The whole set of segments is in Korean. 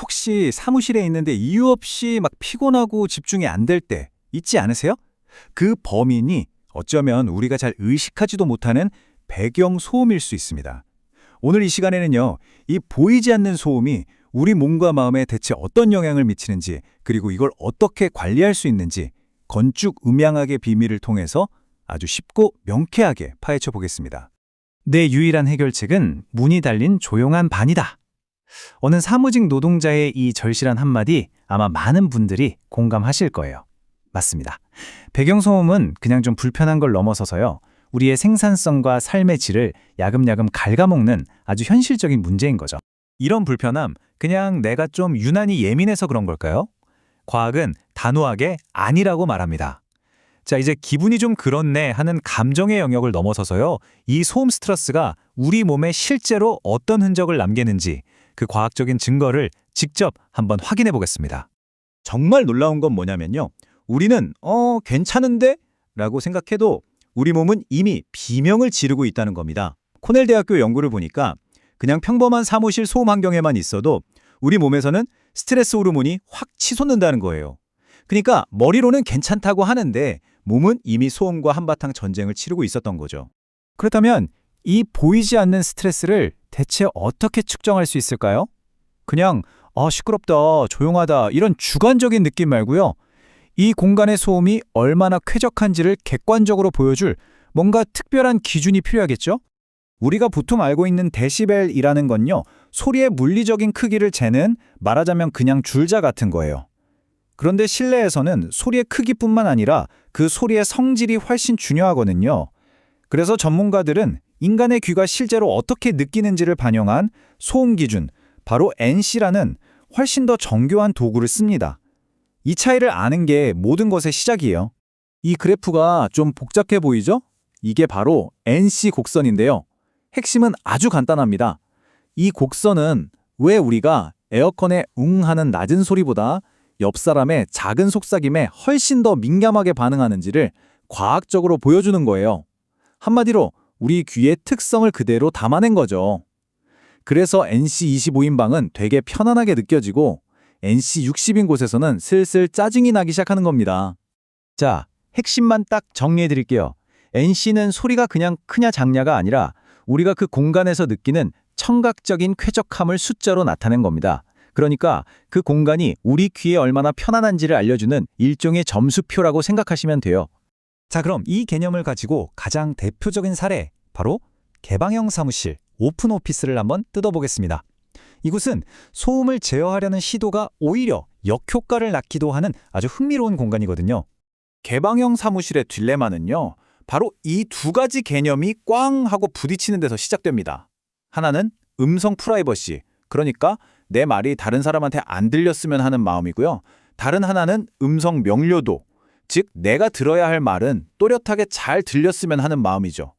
혹시 사무실에 있는데 이유 없이 막 피곤하고 집중이 안 될 때 있지 않으세요? 그 범인이 어쩌면 우리가 잘 의식하지도 못하는 배경 소음일 수 있습니다. 오늘 이 시간에는요, 이 보이지 않는 소음이 우리 몸과 마음에 대체 어떤 영향을 미치는지, 그리고 이걸 어떻게 관리할 수 있는지 건축 음향학의 비밀을 통해서 아주 쉽고 명쾌하게 파헤쳐 보겠습니다. 내 유일한 해결책은 문이 달린 조용한 반이다. 어느 사무직 노동자의 이 절실한 한마디 아마 많은 분들이 공감하실 거예요. 맞습니다. 배경소음은 그냥 좀 불편한 걸 넘어서서요, 우리의 생산성과 삶의 질을 야금야금 갉아먹는 아주 현실적인 문제인 거죠. 이런 불편함, 그냥 내가 좀 유난히 예민해서 그런 걸까요? 과학은 단호하게 아니라고 말합니다. 자, 이제 기분이 좀 그렇네 하는 감정의 영역을 넘어서서요, 이 소음 스트레스가 우리 몸에 실제로 어떤 흔적을 남기는지 그 과학적인 증거를 직접 한번 확인해 보겠습니다. 정말 놀라운 건 뭐냐면요, 우리는 괜찮은데? 라고 생각해도 우리 몸은 이미 비명을 지르고 있다는 겁니다. 코넬 대학교 연구를 보니까 그냥 평범한 사무실 소음 환경에만 있어도 우리 몸에서는 스트레스 호르몬이 확 치솟는다는 거예요. 그러니까 머리로는 괜찮다고 하는데 몸은 이미 소음과 한바탕 전쟁을 치르고 있었던 거죠. 그렇다면 이 보이지 않는 스트레스를 대체 어떻게 측정할 수 있을까요? 그냥 시끄럽다, 조용하다 이런 주관적인 느낌 말고요, 이 공간의 소음이 얼마나 쾌적한지를 객관적으로 보여줄 뭔가 특별한 기준이 필요하겠죠? 우리가 보통 알고 있는 데시벨이라는 건요, 소리의 물리적인 크기를 재는, 말하자면 그냥 줄자 같은 거예요. 그런데 실내에서는 소리의 크기뿐만 아니라 그 소리의 성질이 훨씬 중요하거든요. 그래서 전문가들은 인간의 귀가 실제로 어떻게 느끼는지를 반영한 소음 기준, 바로 NC라는 훨씬 더 정교한 도구를 씁니다. 이 차이를 아는 게 모든 것의 시작이에요. 이 그래프가 좀 복잡해 보이죠? 이게 바로 NC 곡선인데요. 핵심은 아주 간단합니다. 이 곡선은 왜 우리가 에어컨의 웅 하는 낮은 소리보다 옆 사람의 작은 속삭임에 훨씬 더 민감하게 반응하는지를 과학적으로 보여주는 거예요. 한마디로 우리 귀의 특성을 그대로 담아낸 거죠. 그래서 NC 25인 방은 되게 편안하게 느껴지고 NC 60인 곳에서는 슬슬 짜증이 나기 시작하는 겁니다. 자, 핵심만 딱 정리해 드릴게요. NC는 소리가 그냥 크냐 작냐가 아니라 우리가 그 공간에서 느끼는 청각적인 쾌적함을 숫자로 나타낸 겁니다. 그러니까 그 공간이 우리 귀에 얼마나 편안한지를 알려주는 일종의 점수표라고 생각하시면 돼요. 자, 그럼 이 개념을 가지고 가장 대표적인 사례, 바로 개방형 사무실, 오픈 오피스를 한번 뜯어보겠습니다. 이곳은 소음을 제어하려는 시도가 오히려 역효과를 낳기도 하는 아주 흥미로운 공간이거든요. 개방형 사무실의 딜레마는요, 바로 이 두 가지 개념이 꽝 하고 부딪히는 데서 시작됩니다. 하나는 음성 프라이버시, 그러니까 내 말이 다른 사람한테 안 들렸으면 하는 마음이고요. 다른 하나는 음성 명료도, 즉 내가 들어야 할 말은 또렷하게 잘 들렸으면 하는 마음이죠.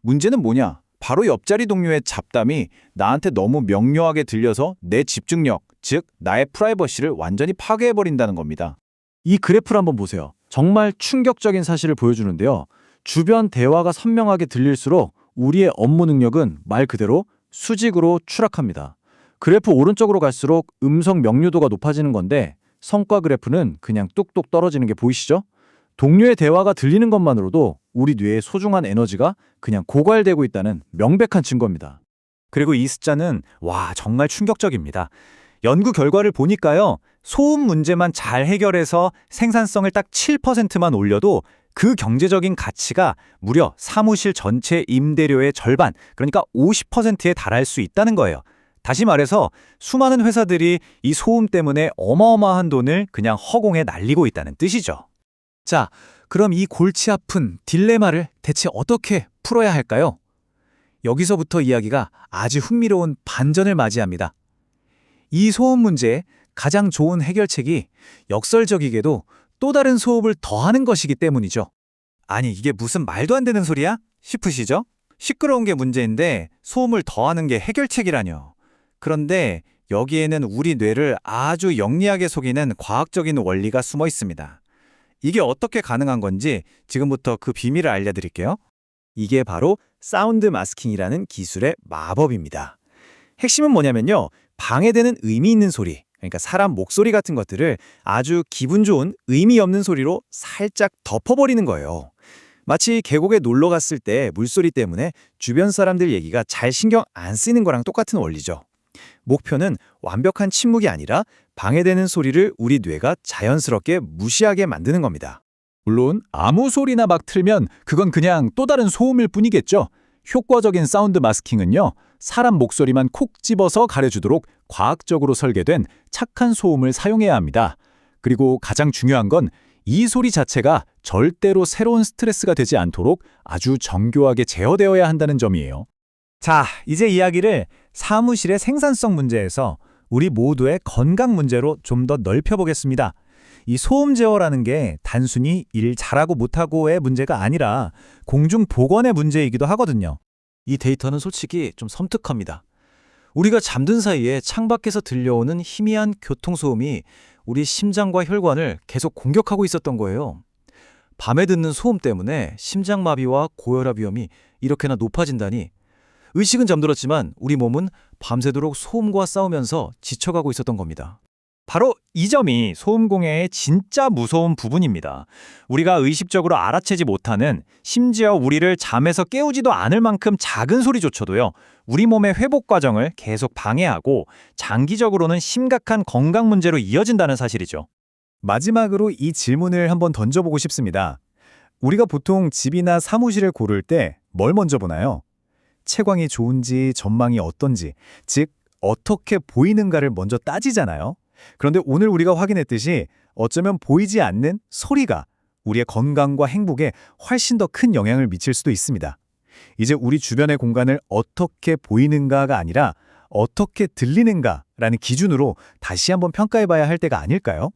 문제는 뭐냐? 바로 옆자리 동료의 잡담이 나한테 너무 명료하게 들려서 내 집중력, 즉 나의 프라이버시를 완전히 파괴해버린다는 겁니다. 이 그래프를 한번 보세요. 정말 충격적인 사실을 보여주는데요. 주변 대화가 선명하게 들릴수록 우리의 업무 능력은 말 그대로 수직으로 추락합니다. 그래프 오른쪽으로 갈수록 음성 명료도가 높아지는 건데 성과 그래프는 그냥 뚝뚝 떨어지는 게 보이시죠? 동료의 대화가 들리는 것만으로도 우리 뇌의 소중한 에너지가 그냥 고갈되고 있다는 명백한 증거입니다. 그리고 이 숫자는 정말 충격적입니다. 연구 결과를 보니까요, 소음 문제만 잘 해결해서 생산성을 딱 7%만 올려도 그 경제적인 가치가 무려 사무실 전체 임대료의 절반, 그러니까 50%에 달할 수 있다는 거예요. 다시 말해서 수많은 회사들이 이 소음 때문에 어마어마한 돈을 그냥 허공에 날리고 있다는 뜻이죠. 자, 그럼 이 골치 아픈 딜레마를 대체 어떻게 풀어야 할까요? 여기서부터 이야기가 아주 흥미로운 반전을 맞이합니다. 이 소음 문제의 가장 좋은 해결책이 역설적이게도 또 다른 소음을 더하는 것이기 때문이죠. 아니, 이게 무슨 말도 안 되는 소리야? 싶으시죠? 시끄러운 게 문제인데 소음을 더하는 게 해결책이라뇨. 그런데 여기에는 우리 뇌를 아주 영리하게 속이는 과학적인 원리가 숨어 있습니다. 이게 어떻게 가능한 건지 지금부터 그 비밀을 알려드릴게요. 이게 바로 사운드 마스킹이라는 기술의 마법입니다. 핵심은 뭐냐면요, 방해되는 의미 있는 소리, 그러니까 사람 목소리 같은 것들을 아주 기분 좋은 의미 없는 소리로 살짝 덮어버리는 거예요. 마치 계곡에 놀러 갔을 때 물소리 때문에 주변 사람들 얘기가 잘 신경 안 쓰이는 거랑 똑같은 원리죠. 목표는 완벽한 침묵이 아니라 방해되는 소리를 우리 뇌가 자연스럽게 무시하게 만드는 겁니다. 물론 아무 소리나 막 틀면 그건 그냥 또 다른 소음일 뿐이겠죠. 효과적인 사운드 마스킹은요, 사람 목소리만 콕 집어서 가려주도록 과학적으로 설계된 착한 소음을 사용해야 합니다. 그리고 가장 중요한 건 이 소리 자체가 절대로 새로운 스트레스가 되지 않도록 아주 정교하게 제어되어야 한다는 점이에요. 자, 이제 이야기를 사무실의 생산성 문제에서 우리 모두의 건강 문제로 좀 더 넓혀보겠습니다. 이 소음 제어라는 게 단순히 일 잘하고 못하고의 문제가 아니라 공중 보건의 문제이기도 하거든요. 이 데이터는 솔직히 좀 섬뜩합니다. 우리가 잠든 사이에 창밖에서 들려오는 희미한 교통소음이 우리 심장과 혈관을 계속 공격하고 있었던 거예요. 밤에 듣는 소음 때문에 심장마비와 고혈압 위험이 이렇게나 높아진다니, 의식은 잠들었지만 우리 몸은 밤새도록 소음과 싸우면서 지쳐가고 있었던 겁니다. 바로 이 점이 소음공해의 진짜 무서운 부분입니다. 우리가 의식적으로 알아채지 못하는, 심지어 우리를 잠에서 깨우지도 않을 만큼 작은 소리조차도요, 우리 몸의 회복 과정을 계속 방해하고 장기적으로는 심각한 건강 문제로 이어진다는 사실이죠. 마지막으로 이 질문을 한번 던져보고 싶습니다. 우리가 보통 집이나 사무실을 고를 때 뭘 먼저 보나요? 채광이 좋은지, 전망이 어떤지, 즉 어떻게 보이는가를 먼저 따지잖아요. 그런데 오늘 우리가 확인했듯이 어쩌면 보이지 않는 소리가 우리의 건강과 행복에 훨씬 더 큰 영향을 미칠 수도 있습니다. 이제 우리 주변의 공간을 어떻게 보이는가가 아니라 어떻게 들리는가라는 기준으로 다시 한번 평가해봐야 할 때가 아닐까요?